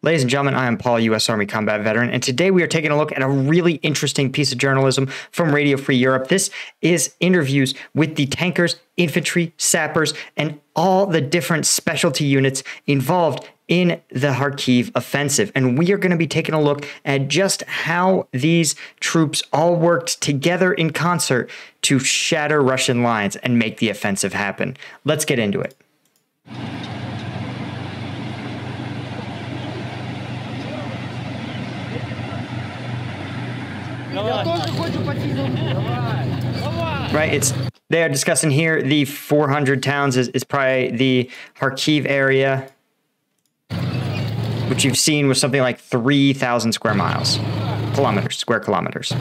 Ladies and gentlemen, I am Paul, U.S. Army combat veteran, and today we are taking a look at a really interesting piece of journalism from Radio Free Europe. This is interviews with the tankers, infantry, sappers, and all the different specialty units involved in the Kharkiv offensive. And we are going to be taking a look at just how these troops all worked together in concert to shatter Russian lines and make the offensive happen. Let's get into it. Right, they are discussing here the 400 towns is probably the Kharkiv area, which you've seen was something like 3,000 square kilometers.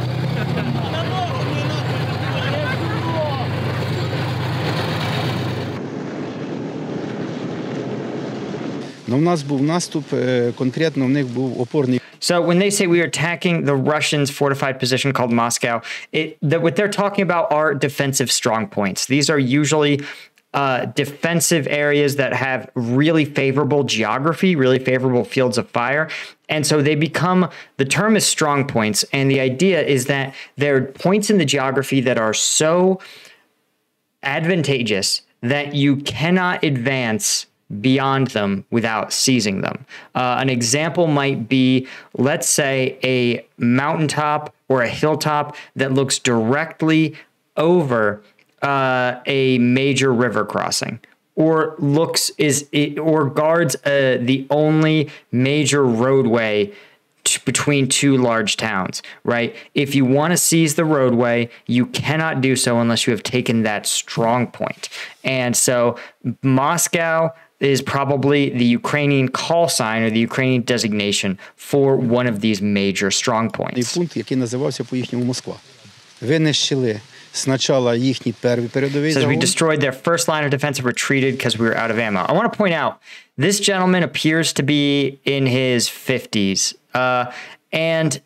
So when they say we are attacking the Russians' fortified position called Moscow, what they're talking about are defensive strong points. These are usually defensive areas that have really favorable geography, really favorable fields of fire. And so they become, the term is strong points. And the idea is that there are points in the geography that are so advantageous that you cannot advance beyond them without seizing them. An example might be, let's say, a mountaintop or a hilltop that looks directly over a major river crossing, or guards the only major roadway between two large towns, right? If you want to seize the roadway, you cannot do so unless you have taken that strong point. And so Moscow is probably the Ukrainian call sign or the Ukrainian designation for one of these major strong points. Says we destroyed their first line of defense and retreated because we were out of ammo. I want to point out, this gentleman appears to be in his 50s. And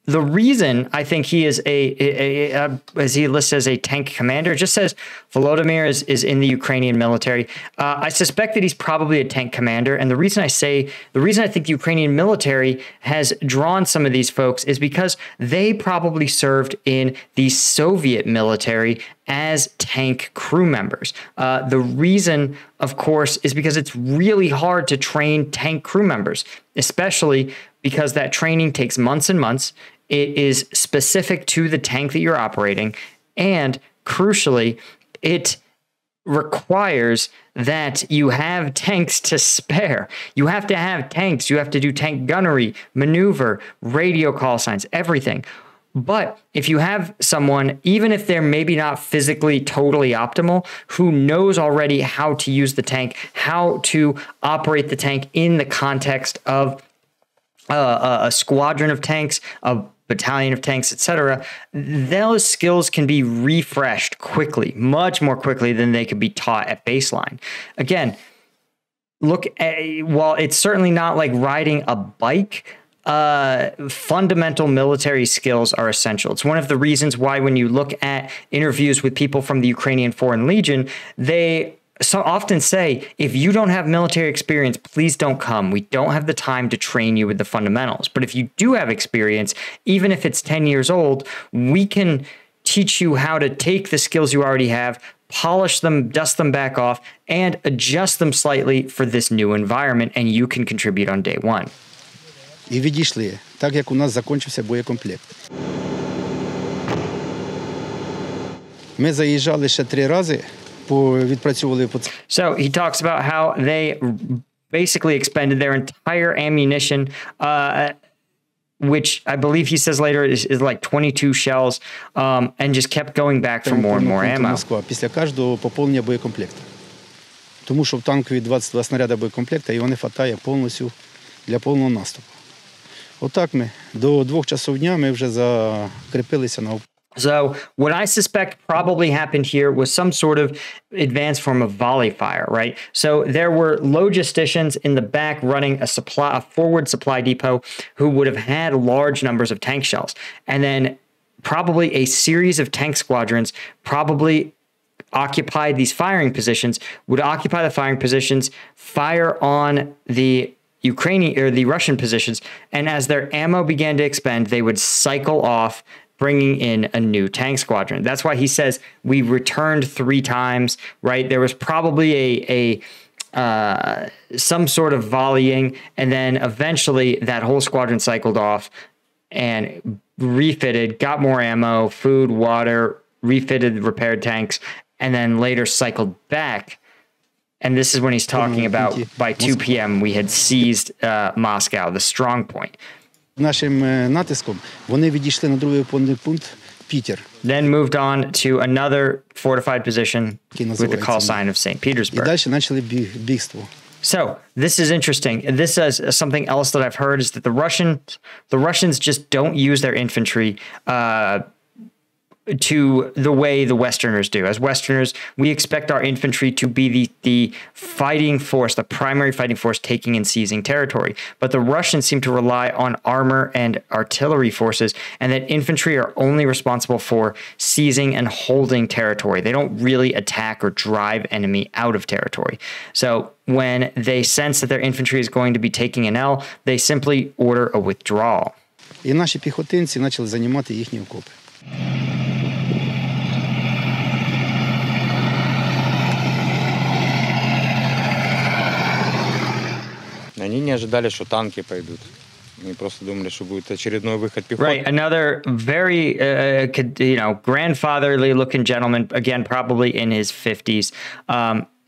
the reason I think he is as he lists as a tank commander, it just says Volodymyr is in the Ukrainian military. I suspect that he's probably a tank commander. And the reason I think the Ukrainian military has drawn some of these folks is because they probably served in the Soviet military as tank crew members. The reason, of course, is because it's really hard to train tank crew members, especially because that training takes months and months. It is specific to the tank that you're operating. And crucially, it requires that you have tanks to spare. You have to have tanks. You have to do tank gunnery, maneuver, radio call signs, everything. But if you have someone, even if they're maybe not physically totally optimal, who knows already how to use the tank, how to operate the tank in the context of a squadron of tanks, a battalion of tanks, etc., those skills can be refreshed quickly, much more quickly than they could be taught at baseline. Again, while it's certainly not like riding a bike, fundamental military skills are essential. It's one of the reasons why when you look at interviews with people from the Ukrainian Foreign Legion, they often say, if you don't have military experience, please don't come. We don't have the time to train you with the fundamentals. But if you do have experience, even if it's 10 years old, we can teach you how to take the skills you already have, polish them, dust them back off, and adjust them slightly for this new environment, and you can contribute on day one. І відійшли, так як у нас закінчився боєкомплект. Ми заїжджали ще 3 рази. So he talks about how they basically expended their entire ammunition, which I believe he says later is like 22 shells, and just kept going back for more and more ammo. Після кожного поповнення боєкомплекту. Тому що в танкові 22 снаряди боєкомплекта, і вони хватає повністю для повного наступу. Отак ми до 2 часов дня ми вже закріпилися на. So what I suspect probably happened here was some sort of advanced form of volley fire, right? So there were logisticians in the back running a forward supply depot who would have had large numbers of tank shells. And then probably a series of tank squadrons probably occupied these firing positions, would occupy the firing positions, fire on the Ukrainian or the Russian positions. And as their ammo began to expend, they would cycle off, bringing in a new tank squadron. That's why he says we returned 3 times, right? There was probably some sort of volleying, and then eventually that whole squadron cycled off and refitted, got more ammo, food, water, refitted, repaired tanks, and then later cycled back. And this is when he's talking about by 2 p.m. we had seized Moscow, the strong point. Нашим натиском вони відійшли на другий опорний пункт Пітер. Then moved on to another fortified position with the call sign of St. І Petersburg. далі почали бігство. So this is interesting. This is something else that I've heard is that the Russians just don't use their infantry to the way the Westerners do. As Westerners, we expect our infantry to be the fighting force, the primary fighting force taking and seizing territory. But the Russians seem to rely on armor and artillery forces, and that infantry are only responsible for seizing and holding territory. They don't really attack or drive enemy out of territory. So when they sense that their infantry is going to be taking an L, they simply order a withdrawal. І наші піхотинці почали займати їхні окопи. Они не ожидали, что танки пойдут. Они просто думали, что будет очередной выход пехоты. Right, another very, grandfatherly looking gentleman, again, probably in his 50s.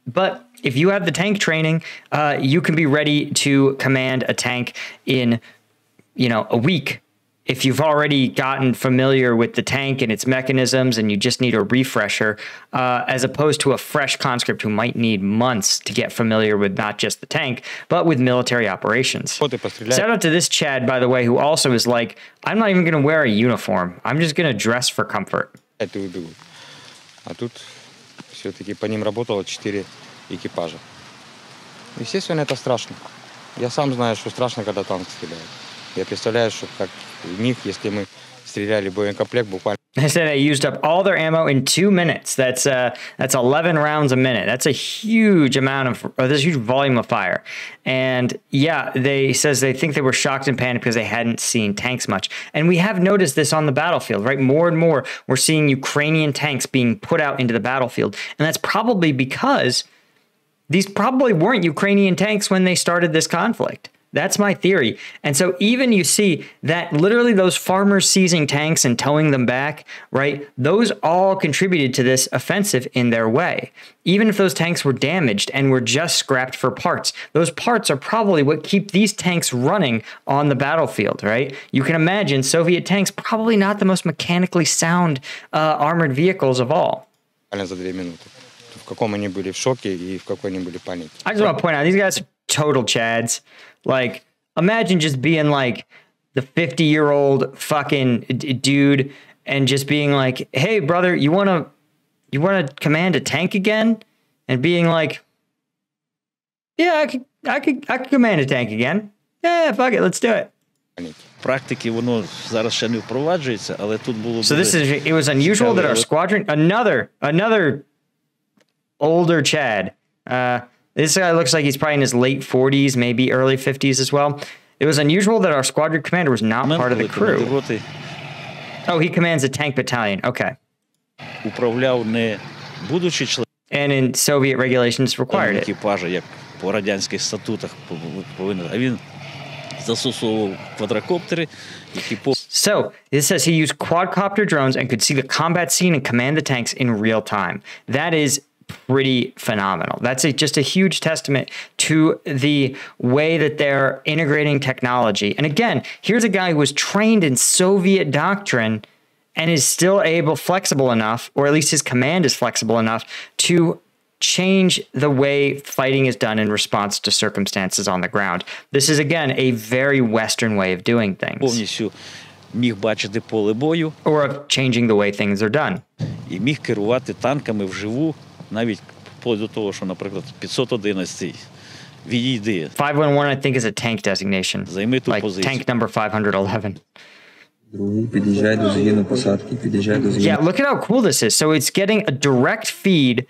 But if you have the tank training, you can be ready to command a tank in, a week. If you've already gotten familiar with the tank and its mechanisms and you just need a refresher, as opposed to a fresh conscript who might need months to get familiar with not just the tank, but with military operations. Shout out to this Chad, by the way, who also is like, I'm not even going to wear a uniform. I'm just going to dress for comfort. А тут все-таки по ним работало 4 экипажа. Естественно, это страшно. Я сам знаю, что страшно, когда танк стреляет. Я представляю, что как у них, если мы стреляли боекомплект буквально. They said they used up all their ammo in 2 minutes. That's 11 rounds a minute. That's a huge amount this huge volume of fire. And yeah, they think they were shocked and panicked because they hadn't seen tanks much. And we have noticed this on the battlefield, right? More and more, we're seeing Ukrainian tanks being put out into the battlefield. And that's probably because these probably weren't Ukrainian tanks when they started this conflict. That's my theory. And so even you see that literally those farmers seizing tanks and towing them back, right? Those all contributed to this offensive in their way. Even if those tanks were damaged and were just scrapped for parts, those parts are probably what keep these tanks running on the battlefield, right? You can imagine Soviet tanks probably not the most mechanically sound armored vehicles of all. За 2 минуты. В каком они были в шоке и в какой они были панике. I just want to point out, these guys are total Chads. Like, imagine just being like the 50-year-old fucking dude and just being like, hey, brother, you want to command a tank again? And being like, yeah, I could command a tank again. Yeah, fuck it, let's do it. Практики воно зараз ще не впроваджується, але тут було. So it was unusual that our squadron, another older Chad, this guy looks like he's probably in his late 40s, maybe early 50s as well. It was unusual that our squadron commander was not part of the crew. Oh, he commands a tank battalion. Okay. Управляв не будучи членом. And in Soviet regulations required it. Екіпажа, як по радянських статутах повинен. А він застосовував квадрокоптери, які So, it says he used quadcopter drones and could see the combat scene and command the tanks in real time. That is pretty phenomenal. That's just a huge testament to the way that they're integrating technology. And again, here's a guy who was trained in Soviet doctrine and is still flexible enough, or at least his command is flexible enough to change the way fighting is done in response to circumstances on the ground. This is, again, a very Western way of doing things. Повністю міг бачити поле бою. Or of changing the way things are done. І міг керувати танками вживу, навіть вплоть до того, що, наприклад, 511 відійди. 511, I think, is a tank designation. Займи ту like позицію. tank number 511. Yeah, look at how cool this is. So it's getting a direct feed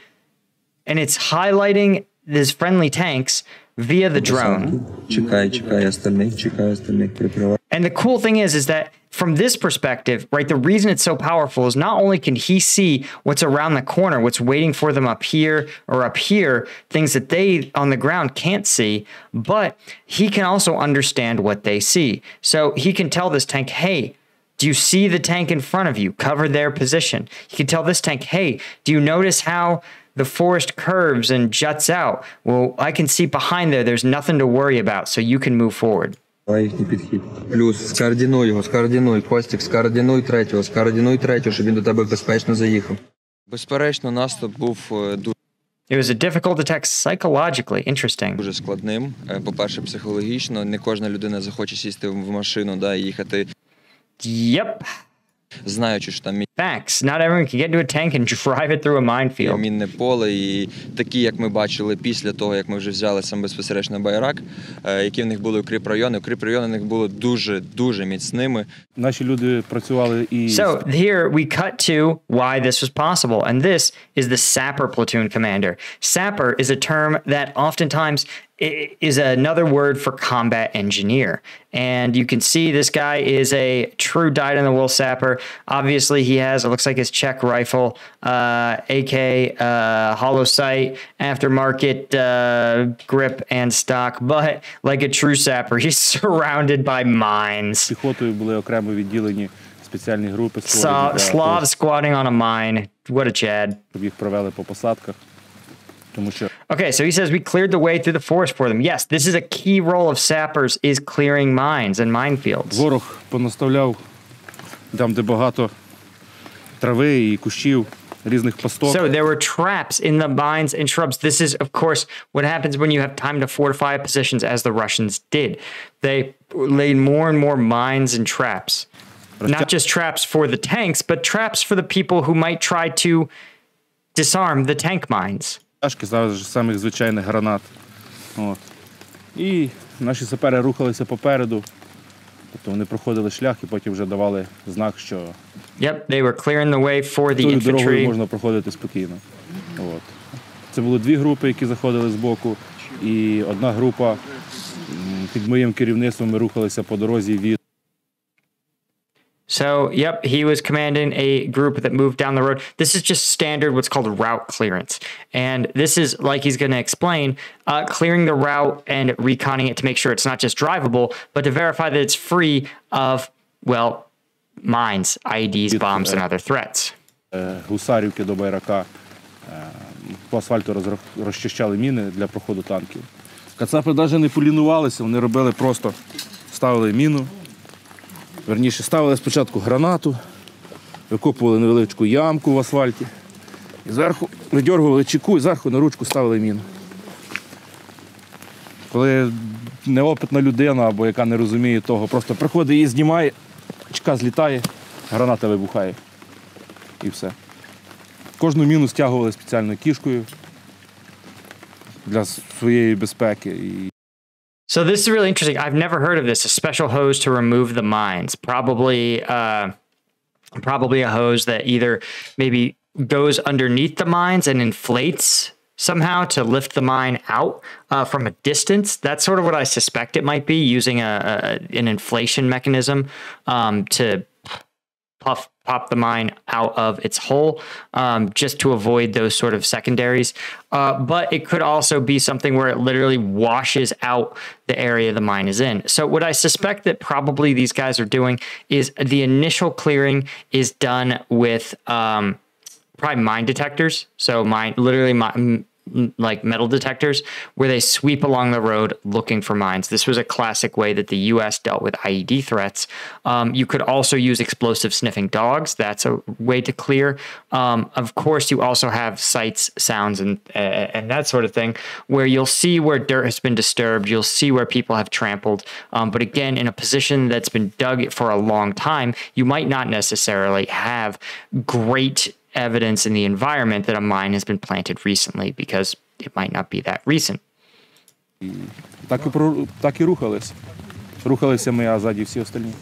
and it's highlighting these friendly tanks via the drone. Чекай остальных, прикрывай. And the cool thing is that from this perspective, right, the reason it's so powerful is not only can he see what's around the corner, what's waiting for them up here or up here, things that they on the ground can't see, but he can also understand what they see. So he can tell this tank, hey, do you see the tank in front of you? Cover their position. He can tell this tank, hey, do you notice how the forest curves and juts out? Well, I can see behind there. There's nothing to worry about, so you can move forward. Їхній підхід. Плюс скоординуй його, Костік, скоординуй третього, щоб він до тебе безпечно заїхав. Безперечно, наступ був It was a difficult attack psychologically. Interesting. дуже складним. По-перше, психологічно. Не кожна людина захоче сісти в машину, да, і їхати, Yep. знаючи, що там Facts. Not everyone can get into a tank and drive it through a minefield. мінне поле. І такі, як ми бачили після того, як ми вже взяли сам безпосередньо Байрак, які в них були укріпрайони. Укріпрайони в них були дуже міцними. Наші люди працювали і... So here we cut to why this was possible. And this is the sapper platoon commander. Sapper is a term that oftentimes is another word for combat engineer. And you can see this guy is a true dyed-in-the-wool sapper. Obviously, he has, it looks like his Czech rifle, AK, hollow sight, aftermarket grip and stock. But like a true sapper, he's surrounded by mines. Піхотою були окремо відділені спеціальні групи, створені для Slav squatting on a mine. What a Chad. щоб їх провели по посадках. Тому що Okay, so he says we cleared the way through the forest for them. Yes, this is a key role of sappers is clearing mines and minefields. ворог понаставляв там, де багато трави і кущів, різних пасток. So there were traps in the mines and shrubs. This is, of course, what happens when you have time to fortify positions, as the Russians did. They laid more and more mines and traps. Not just traps for the tanks, but traps for the people who might try to disarm the tank mines. Зараз ж самих звичайних гранат. От. І наші сапери рухалися попереду. Тобто вони проходили шлях і потім вже давали знак, що Yep, they were clearing the way for the тою дорогою infantry. можна проходити спокійно. От. Це були дві групи, які заходили з боку, і одна група під моїм керівництвом ми рухалися по дорозі від So, yep, he was commanding a group that moved down the road. This is just standard, what's called route clearance. And this is, like he's going to explain, clearing the route and reconning it to make sure it's not just drivable, but to verify that it's free of, well, mines, IEDs, bombs, and other threats. Гусарівки до Байрака. По асфальту розчищали міни для проходу танків. Кацапи навіть не полінувалися, вони робили просто, ставили міну, верніше, ставили спочатку гранату, викопували невеличку ямку в асфальті, і зверху видьоргували чеку і зверху на ручку ставили міну. Коли неопитна людина або яка не розуміє того, просто приходить, її знімає, чека злітає, граната вибухає. І все. Кожну міну стягували спеціальною кішкою для своєї безпеки. So this is really interesting. I've never heard of this, a special hose to remove the mines. Probably a hose that either maybe goes underneath the mines and inflates somehow to lift the mine out from a distance. That's sort of what I suspect it might be, using an inflation mechanism to pop the mine out of its hole, just to avoid those sort of secondaries. But it could also be something where it literally washes out the area the mine is in. So what I suspect that probably these guys are doing is the initial clearing is done with probably mine detectors. So like metal detectors, where they sweep along the road looking for mines. This was a classic way that the U.S. dealt with IED threats. You could also use explosive sniffing dogs. That's a way to clear. Of course, you also have sights, sounds, and that sort of thing, where you'll see where dirt has been disturbed. You'll see where people have trampled. But again, in a position that's been dug for a long time, you might not necessarily have great evidence in the environment that a mine has been planted recently, because it might not be that recent. Так і рухалися. Рухалися ми, а ззаді всі остальні.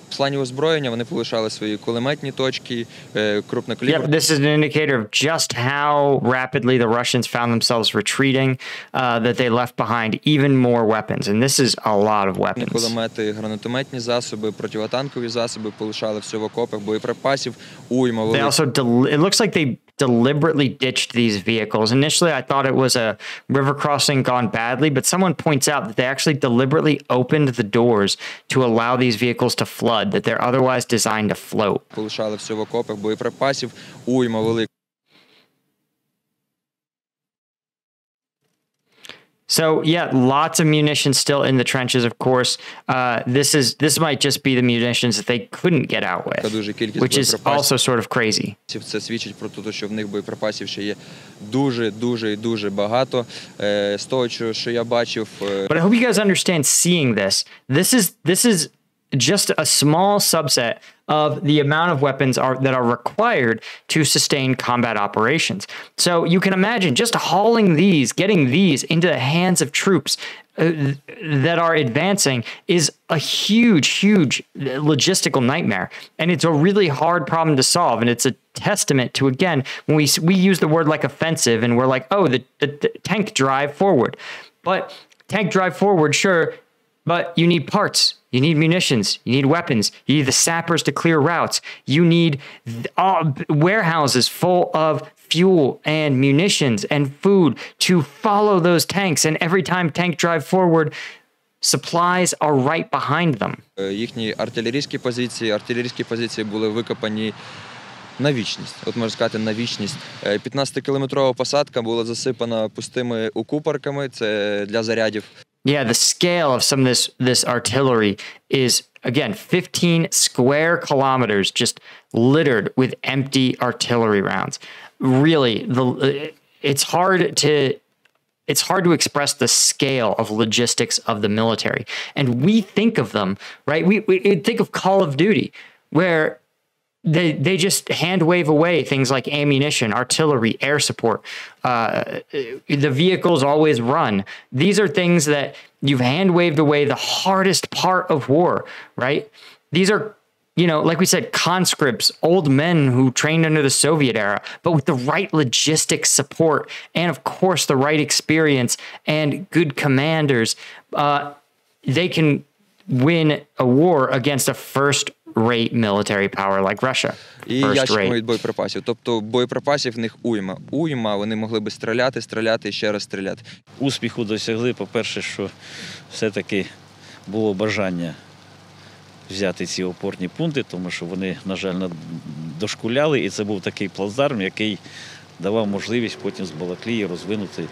В плані озброєння вони полишали свої кулеметні точки, Yeah, крупнокаліберні. this is an indicator of just how rapidly the Russians found themselves retreating, that they left behind even more weapons. And this is a lot of weapons. Кулемети, гранатометні засоби, противотанкові засоби полишали все в окопах, боєприпасів, уйма They велика. also, it looks like they deliberately ditched these vehicles. Initially, I thought it was a river crossing gone badly, but someone points out that they actually deliberately opened the doors to allow these vehicles to flood, that they're otherwise designed to float. Полишали все в окопах, боєприпасів, уйма велика. So yeah, lots of munitions still in the trenches. Of course, this might just be the munitions that they couldn't get out with, Дуже кількість which is also sort of crazy. Це свідчить про те, що в них боєприпасів ще є дуже багато. З того, що я бачив, But I hope you guys understand seeing this. This is just a small subset of the amount of weapons that are required to sustain combat operations. So you can imagine just hauling these, getting these into the hands of troops that are advancing is a huge logistical nightmare. And it's a really hard problem to solve. And it's a testament to, again, when we use the word like offensive and we're like, oh, the tank drive forward. But tank drive forward, sure, but you need parts. You need munitions. You need weapons. You need the sappers to clear routes. You need warehouses full of fuel and munitions and food to follow those tanks. And every time tank drive forward, supplies are right behind them. Їхні артилерійські позиції були викопані на вічність. От можна сказати, на вічність. 15-кілометрова посадка була засипана пустими укупорками, це для зарядів. Yeah, the scale of some of this artillery is, again, 15 square kilometers just littered with empty artillery rounds. Really, it's hard to express the scale of logistics of the military. And we think of them, right? We think of Call of Duty, where they just hand wave away things like ammunition, artillery, air support. The vehicles always run. These are things that you've hand waved away, the hardest part of war, right? These are, like we said, conscripts, old men who trained under the Soviet era, but with the right logistics support and, of course, the right experience and good commanders, they can win a war against a first-rate military power like Russia. І ящиками від боєприпасів. Тобто боєприпасів в них уйма. Вони могли би стріляти і ще раз стріляти. Успіху досягли, по-перше, що все-таки було бажання взяти ці опорні пункти, тому що вони, на жаль, дошкуляли, і це був такий плацдарм, який давав можливість потім з Балаклії розвинути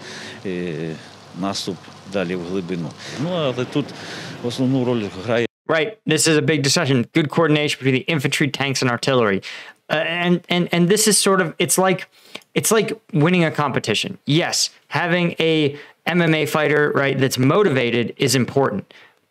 наступ далі в глибину. Але тут основну роль грає. Right. This is a big discussion. Good coordination between the infantry, tanks, and artillery. And this is sort of, it's like winning a competition. Yes, having a MMA fighter, right, that's motivated is important.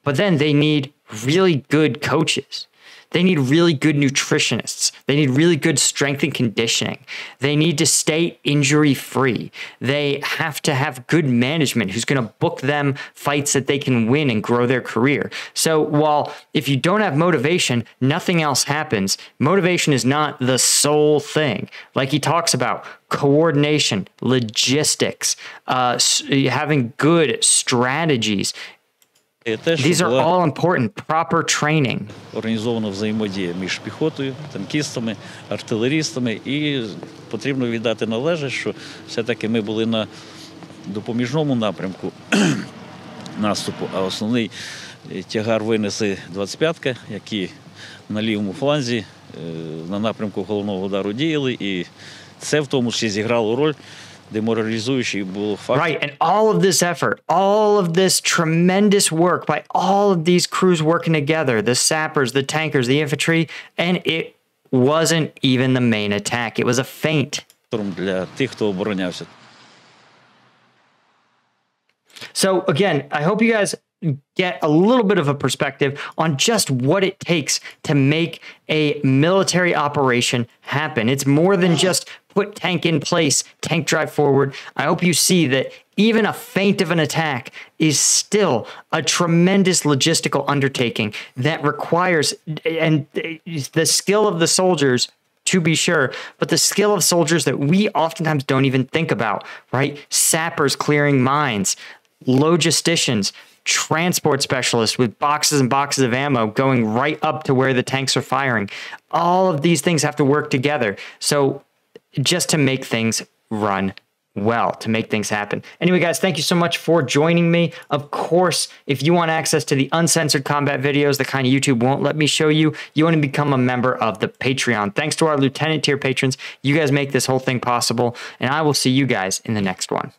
But then they need really good coaches. They need really good nutritionists. They need really good strength and conditioning. They need to stay injury-free. They have to have good management who's going to book them fights that they can win and grow their career. So while if you don't have motivation, nothing else happens. Motivation is not the sole thing. Like he talks about coordination, logistics, having good strategies. These are all important. Proper training. Організована взаємодія між піхотою, танкістами, артилерістами. І потрібно віддати належить, що все-таки ми були на допоміжному напрямку наступу, а основний тягар винесли 25-ка, які на лівому фланзі на напрямку головного удару діяли. І це в тому числі зіграло роль. Right, and all of this effort, all of this tremendous work by all of these crews working together, the sappers, the tankers, the infantry, and it wasn't even the main attack. It was a feint. Для тих, хто оборонявся. So again, I hope you guys get a little bit of a perspective on just what it takes to make a military operation happen. It's more than just put tank in place, tank drive forward. I hope you see that even a feint of an attack is still a tremendous logistical undertaking that requires, and the skill of the soldiers, to be sure, but the skill of soldiers that we oftentimes don't even think about, right? Sappers clearing mines, logisticians, transport specialists with boxes and boxes of ammo going right up to where the tanks are firing. All of these things have to work together. So just to make things run well, to make things happen. Anyway, guys, thank you so much for joining me. Of course, if you want access to the uncensored combat videos, the kind of YouTube won't let me show you, you want to become a member of the Patreon. Thanks to our Lieutenant tier patrons. You guys make this whole thing possible, and I will see you guys in the next one.